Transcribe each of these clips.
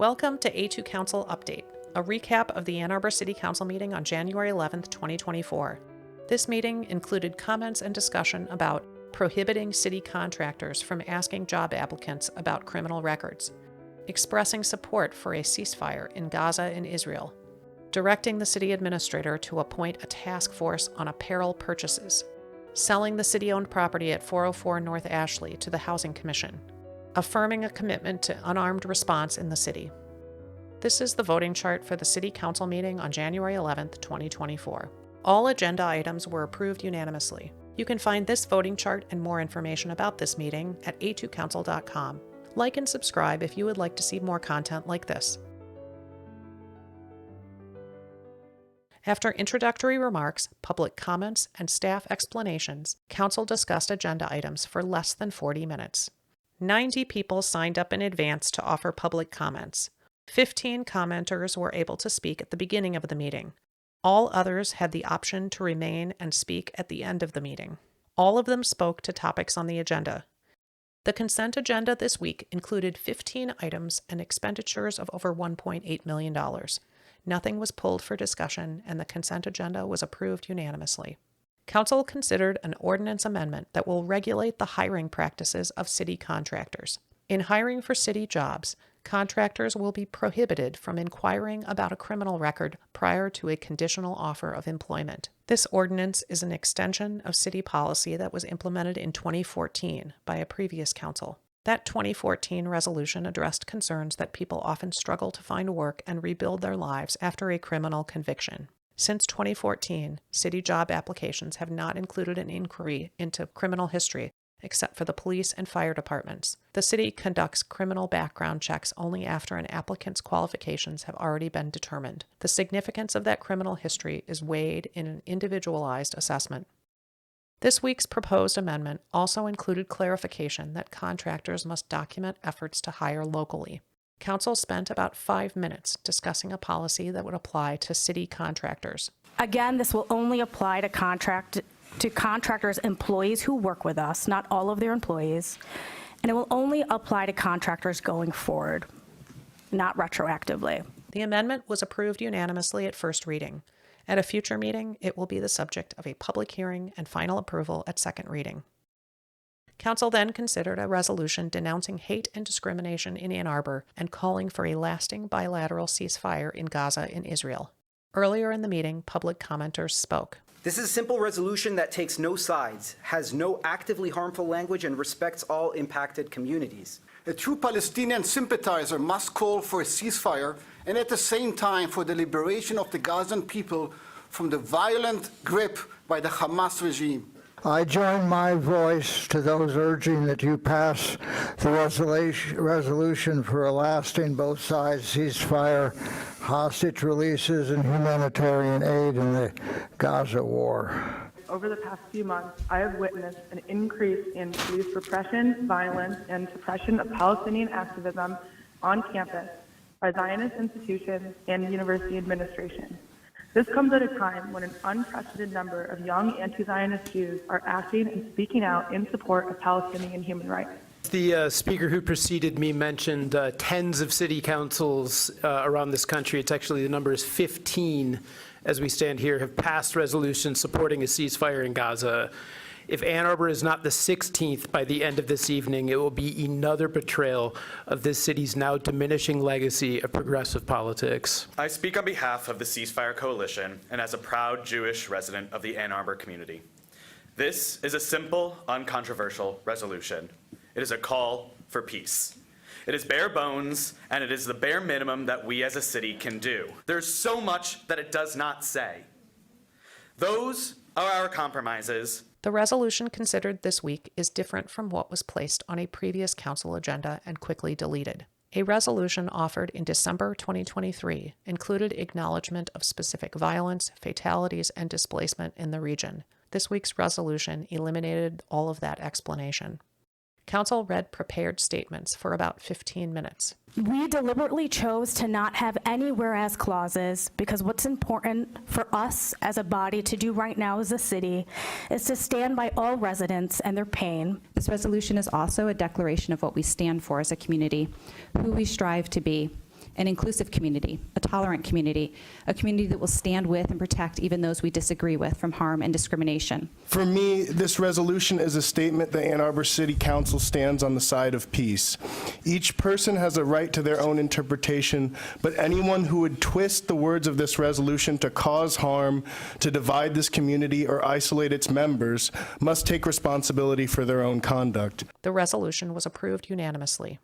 Welcome to A2Council Update, a recap of the Ann Arbor City Council meeting on January 11, 2024. This meeting included comments and discussion about prohibiting city contractors from asking job applicants about criminal records, expressing support for a ceasefire in Gaza and Israel, directing the city administrator to appoint a task force on apparel purchases, selling the city-owned property at 404 North Ashley to the Housing Commission, affirming a commitment to unarmed response in the city. This is the voting chart for the City Council meeting on January 11, 2024. All agenda items were approved unanimously. You can find this voting chart and more information about this meeting at A2Council.com. Like and subscribe if you would like to see more content like this. After introductory remarks, public comments, and staff explanations, Council discussed agenda items for less than 40 minutes. 90 people signed up in advance to offer public comments. 15 commenters were able to speak at the beginning of the meeting. All others had the option to remain and speak at the end of the meeting. All of them spoke to topics on the agenda. The consent agenda this week included 15 items and expenditures of over $1.8 million. Nothing was pulled for discussion, and the consent agenda was approved unanimously. Council considered an ordinance amendment that will regulate the hiring practices of city contractors. In hiring for city jobs, contractors will be prohibited from inquiring about a criminal record prior to a conditional offer of employment. This ordinance is an extension of city policy that was implemented in 2014 by a previous council. That 2014 resolution addressed concerns that people often struggle to find work and rebuild their lives after a criminal conviction. Since 2014, city job applications have not included an inquiry into criminal history, except for the police and fire departments. The city conducts criminal background checks only after an applicant's qualifications have already been determined. The significance of that criminal history is weighed in an individualized assessment. This week's proposed amendment also included clarification that contractors must document efforts to hire locally. Council spent about 5 minutes discussing a policy that would apply to city contractors. Again, this will only apply to contractors' employees who work with us, not all of their employees, and it will only apply to contractors going forward, not retroactively. The amendment was approved unanimously at first reading. At a future meeting, it will be the subject of a public hearing and final approval at second reading. Council then considered a resolution denouncing hate and discrimination in Ann Arbor and calling for a lasting bilateral ceasefire in Gaza and Israel. Earlier in the meeting, public commenters spoke. This is a simple resolution that takes no sides, has no actively harmful language, and respects all impacted communities. A true Palestinian sympathizer must call for a ceasefire and at the same time for the liberation of the Gazan people from the violent grip by the Hamas regime. I join my voice to those urging that you pass the resolution for a lasting both sides ceasefire, hostage releases, and humanitarian aid in the Gaza war. Over the past few months, I have witnessed an increase in police repression, violence, and suppression of Palestinian activism on campus by Zionist institutions and university administration. This comes at a time when an unprecedented number of young anti-Zionist Jews are acting and speaking out in support of Palestinian human rights. The speaker who preceded me mentioned tens of city councils around this country. It's actually, the number is 15 as we stand here, have passed resolutions supporting a ceasefire in Gaza. If Ann Arbor is not the 16th by the end of this evening, it will be another betrayal of this city's now diminishing legacy of progressive politics. I speak on behalf of the Ceasefire Coalition and as a proud Jewish resident of the Ann Arbor community. This is a simple, uncontroversial resolution. It is a call for peace. It is bare bones, and it is the bare minimum that we as a city can do. There's so much that it does not say. Those are our compromises. The resolution considered this week is different from what was placed on a previous council agenda and quickly deleted. A resolution offered in December 2023 included acknowledgement of specific violence, fatalities, and displacement in the region. This week's resolution eliminated all of that explanation. Council read prepared statements for about 15 minutes. We deliberately chose to not have any whereas clauses because what's important for us as a body to do right now as a city is to stand by all residents and their pain. This resolution is also a declaration of what we stand for as a community, who we strive to be, an inclusive community, a tolerant community, a community that will stand with and protect even those we disagree with from harm and discrimination. For me, this resolution is a statement that Ann Arbor City Council stands on the side of peace. Each person has a right to their own interpretation, but anyone who would twist the words of this resolution to cause harm, to divide this community, or isolate its members must take responsibility for their own conduct. The resolution was approved unanimously.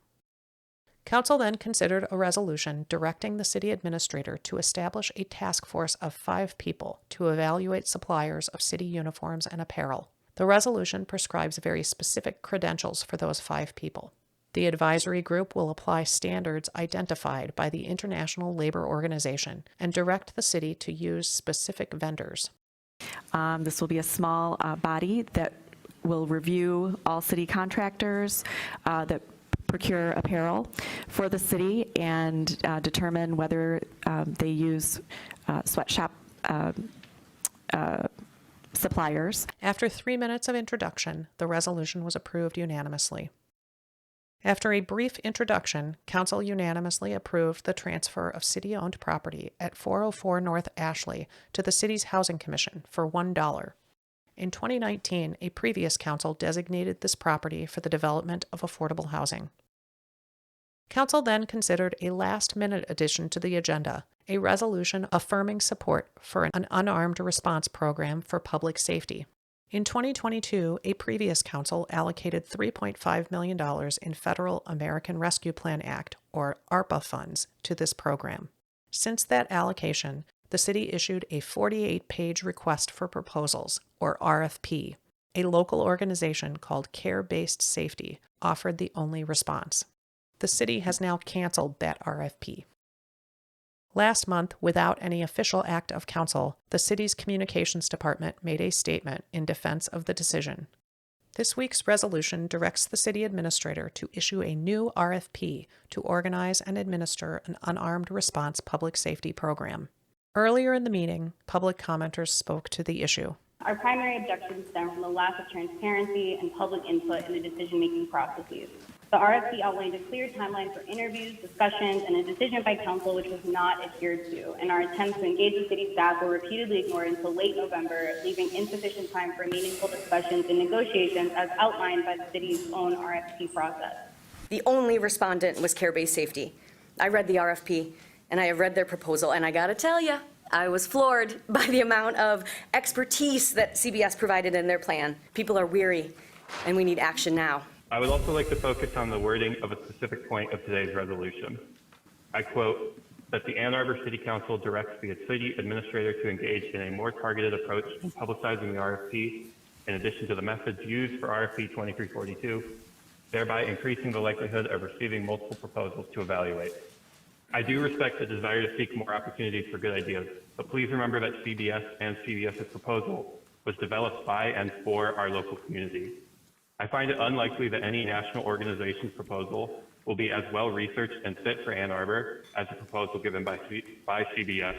Council then considered a resolution directing the city administrator to establish a task force of 5 people to evaluate suppliers of city uniforms and apparel. The resolution prescribes very specific credentials for those 5 people. The advisory group will apply standards identified by the International Labor Organization and direct the city to use specific vendors. This will be a small body that will review all city contractors that procure apparel for the city and determine whether they use sweatshop suppliers. After 3 minutes of introduction, the resolution was approved unanimously. After a brief introduction, Council unanimously approved the transfer of city-owned property at 404 North Ashley to the city's Housing Commission for $1. In 2019, a previous council designated this property for the development of affordable housing. Council then considered a last-minute addition to the agenda, a resolution affirming support for an unarmed response program for public safety. In 2022, a previous council allocated $3.5 million in Federal American Rescue Plan Act, or ARPA funds, to this program. Since that allocation, the city issued a 48-page request for proposals, or RFP. A local organization called Care-Based Safety offered the only response. The city has now canceled that RFP. Last month, without any official act of council, the city's communications department made a statement in defense of the decision. This week's resolution directs the city administrator to issue a new RFP to organize and administer an unarmed response public safety program. Earlier in the meeting, public commenters spoke to the issue. Our primary objections stem from the lack of transparency and public input in the decision-making processes. The RFP outlined a clear timeline for interviews, discussions, and a decision by council which was not adhered to, and our attempts to engage the city staff were repeatedly ignored until late November, leaving insufficient time for meaningful discussions and negotiations as outlined by the city's own RFP process. The only respondent was Care-Based Safety. I read the RFP, and I have read their proposal, and I gotta tell you, I was floored by the amount of expertise that CBS provided in their plan. People are weary, and we need action now. I would also like to focus on the wording of a specific point of today's resolution. I quote, that the Ann Arbor City Council directs the city administrator to engage in a more targeted approach in publicizing the RFP, in addition to the methods used for RFP 2342, thereby increasing the likelihood of receiving multiple proposals to evaluate. I do respect the desire to seek more opportunities for good ideas, but please remember that CBS and CBS's proposal was developed by and for our local community. I find it unlikely that any national organization's proposal will be as well researched and fit for Ann Arbor as the proposal given by CBS,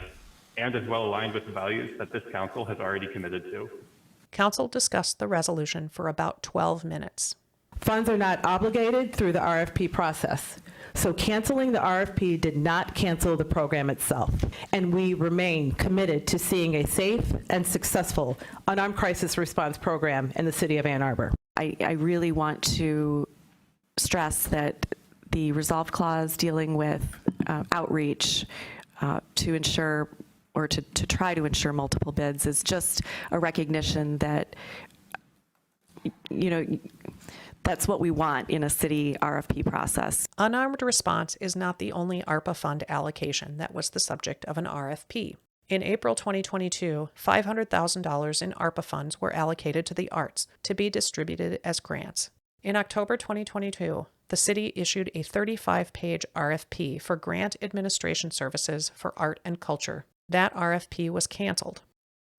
and as well aligned with the values that this council has already committed to. Council discussed the resolution for about 12 minutes. Funds are not obligated through the RFP process. So canceling the RFP did not cancel the program itself. And we remain committed to seeing a safe and successful unarmed crisis response program in the city of Ann Arbor. I really want to stress that the resolve clause dealing with outreach to ensure or to try to ensure multiple bids is just a recognition that, you know, that's what we want in a city RFP process. Unarmed response is not the only ARPA fund allocation that was the subject of an RFP. In April 2022, $500,000 in ARPA funds were allocated to the arts to be distributed as grants. In October 2022, the city issued a 35-page RFP for grant administration services for art and culture. That RFP was canceled.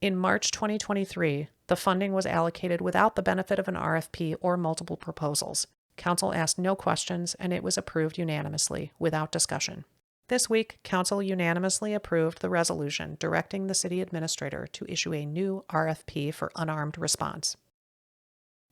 In March 2023, the funding was allocated without the benefit of an RFP or multiple proposals. Council asked no questions, and it was approved unanimously, without discussion. This week, Council unanimously approved the resolution directing the city administrator to issue a new RFP for unarmed response.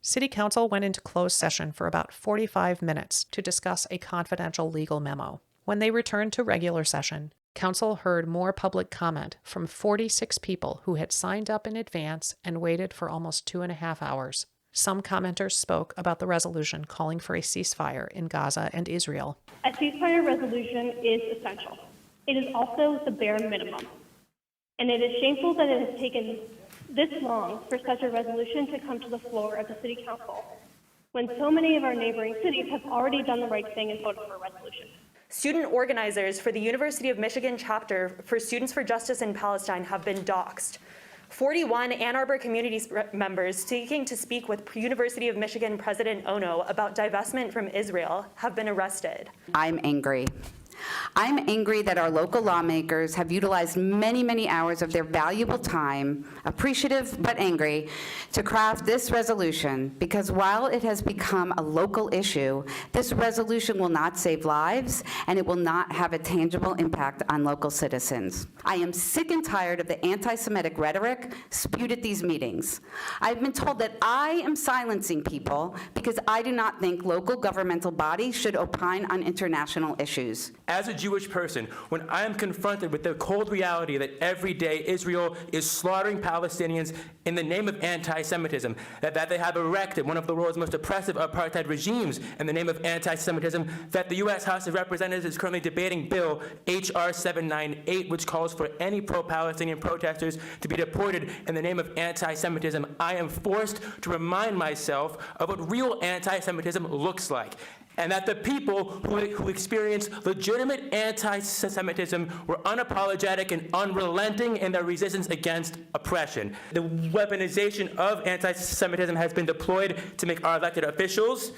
City Council went into closed session for about 45 minutes to discuss a confidential legal memo. When they returned to regular session, Council heard more public comment from 46 people who had signed up in advance and waited for almost 2.5 hours. Some commenters spoke about the resolution calling for a ceasefire in Gaza and Israel. A ceasefire resolution is essential. It is also the bare minimum. And it is shameful that it has taken this long for such a resolution to come to the floor of the City Council, when so many of our neighboring cities have already done the right thing and voted for a resolution. Student organizers for the University of Michigan chapter for Students for Justice in Palestine have been doxxed. 41 Ann Arbor community members seeking to speak with University of Michigan President Ono about divestment from Israel have been arrested. I'm angry. I'm angry that our local lawmakers have utilized many, many hours of their valuable time, appreciative but angry, to craft this resolution, because while it has become a local issue, this resolution will not save lives and it will not have a tangible impact on local citizens. I am sick and tired of the anti-Semitic rhetoric spewed at these meetings. I've been told that I am silencing people because I do not think local governmental bodies should opine on international issues. As a Jewish person, when I am confronted with the cold reality that every day Israel is slaughtering Palestinians in the name of anti-Semitism, that they have erected one of the world's most oppressive apartheid regimes in the name of anti-Semitism, that the U.S. House of Representatives is currently debating Bill H.R. 798, which calls for any pro-Palestinian protesters to be deported in the name of anti-Semitism, I am forced to remind myself of what real anti-Semitism looks like, and that the people who experience legitimate anti-Semitism were unapologetic and unrelenting in their resistance against oppression. The weaponization of anti-Semitism has been deployed to make our elected officials,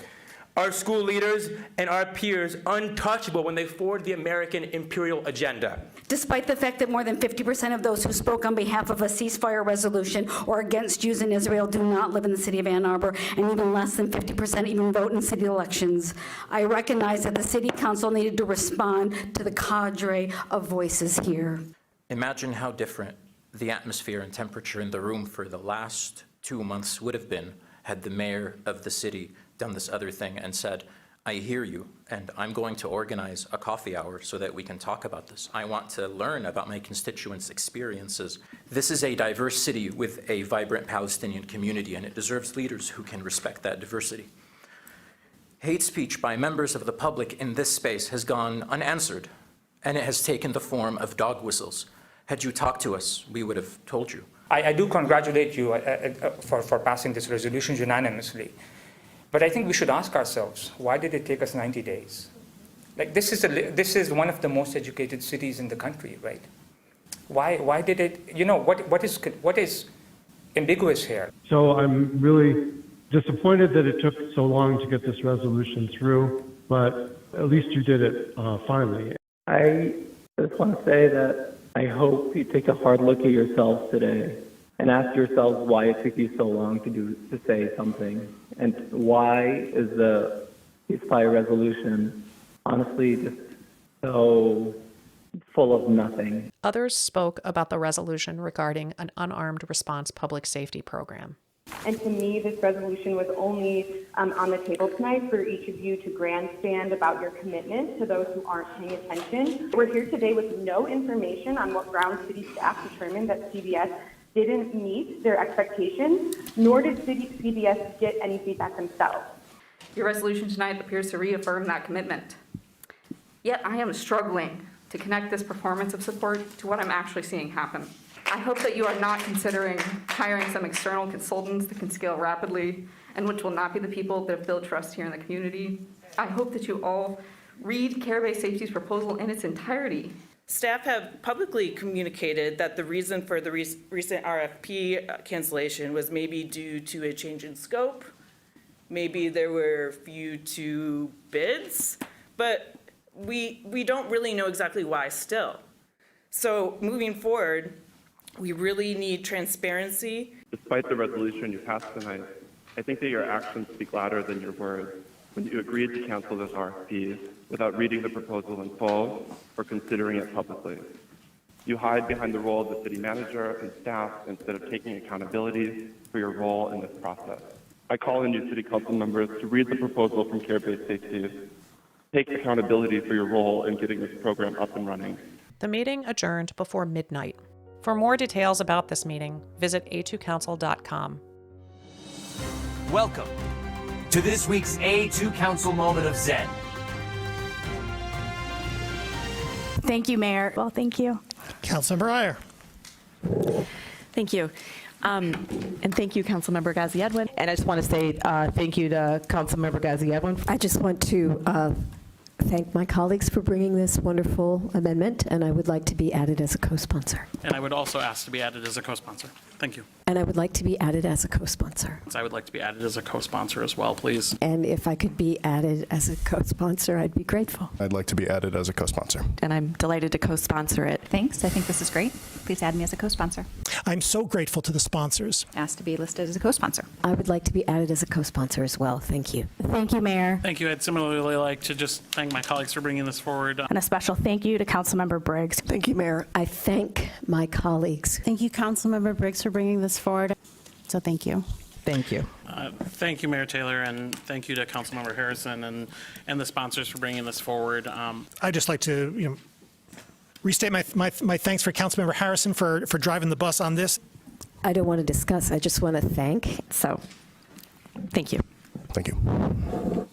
our school leaders, and our peers untouchable when they forward the American imperial agenda. Despite the fact that more than 50% of those who spoke on behalf of a ceasefire resolution or against Jews in Israel do not live in the city of Ann Arbor, and even less than 50% even vote in city elections, I recognize that the City Council needed to respond to the cadre of voices here. Imagine how different the atmosphere and temperature in the room for the last 2 months would have been had the mayor of the city done this other thing and said, I hear you, and I'm going to organize a coffee hour so that we can talk about this. I want to learn about my constituents' experiences. This is a diverse city with a vibrant Palestinian community, and it deserves leaders who can respect that diversity. Hate speech by members of the public in this space has gone unanswered, and it has taken the form of dog whistles. Had you talked to us, we would have told you. I do congratulate you for passing this resolution unanimously. But I think we should ask ourselves, why did it take us 90 days? Like, this is one of the most educated cities in the country, right? Why did it, you know, what is ambiguous here? So I'm really disappointed that it took so long to get this resolution through, but at least you did it finally. I just want to say that I hope you take a hard look at yourselves today and ask yourselves why it took you so long to say something, and why is the ceasefire resolution honestly just so full of nothing. Others spoke about the resolution regarding an unarmed response public safety program. And to me, this resolution was only on the table tonight for each of you to grandstand about your commitment to those who aren't paying attention. We're here today with no information on what grounds city staff determined that CBS didn't meet their expectations, nor did CBS get any feedback themselves. Your resolution tonight appears to reaffirm that commitment. Yet I am struggling to connect this performance of support to what I'm actually seeing happen. I hope that you are not considering hiring some external consultants that can scale rapidly and which will not be the people that have built trust here in the community. I hope that you all read Care-Based Safety's proposal in its entirety. Staff have publicly communicated that the reason for the recent RFP cancellation was maybe due to a change in scope. Maybe there were few bids, but we don't really know exactly why still. So moving forward, we really need transparency. Despite the resolution you passed tonight, I think that your actions speak louder than your words when you agreed to cancel this RFP without reading the proposal in full or considering it publicly. You hide behind the role of the city manager and staff instead of taking accountability for your role in this process. I call on you city council members to read the proposal from Care-Based Safety take accountability for your role in getting this program up and running. The meeting adjourned before midnight. For more details about this meeting, visit A2Council.com. Welcome to this week's A2Council Moment of Zen. Thank you, Mayor. Well, thank you. Councilmember Iyer. Thank you. And thank you, Councilmember Ghazi Edwin. And I just want to say thank you to Councilmember Ghazi Edwin. I just want to thank my colleagues for bringing this wonderful amendment, and I would like to be added as a co-sponsor. And I would also ask to be added as a co-sponsor. Thank you. And I would like to be added as a co-sponsor. I would like to be added as a co-sponsor as well, please. And if I could be added as a co-sponsor, I'd be grateful. I'd like to be added as a co-sponsor. And I'm delighted to co-sponsor it. Thanks. I think this is great. Please add me as a co-sponsor. I'm so grateful to the sponsors. Asked to be listed as a co-sponsor. I would like to be added as a co-sponsor as well. Thank you. Thank you, Mayor. Thank you. I'd similarly like to just thank my colleagues for bringing this forward. And a special thank you to Councilmember Briggs. Thank you, Mayor. I thank my colleagues. Thank you, Councilmember Briggs, for bringing this forward. So thank you. Thank you. Thank you, Mayor Taylor, and thank you to Councilmember Harrison and the sponsors for bringing this forward. I'd just like to restate my thanks for Councilmember Harrison for driving the bus on this. I don't want to discuss. I just want to thank. So, thank you. Thank you.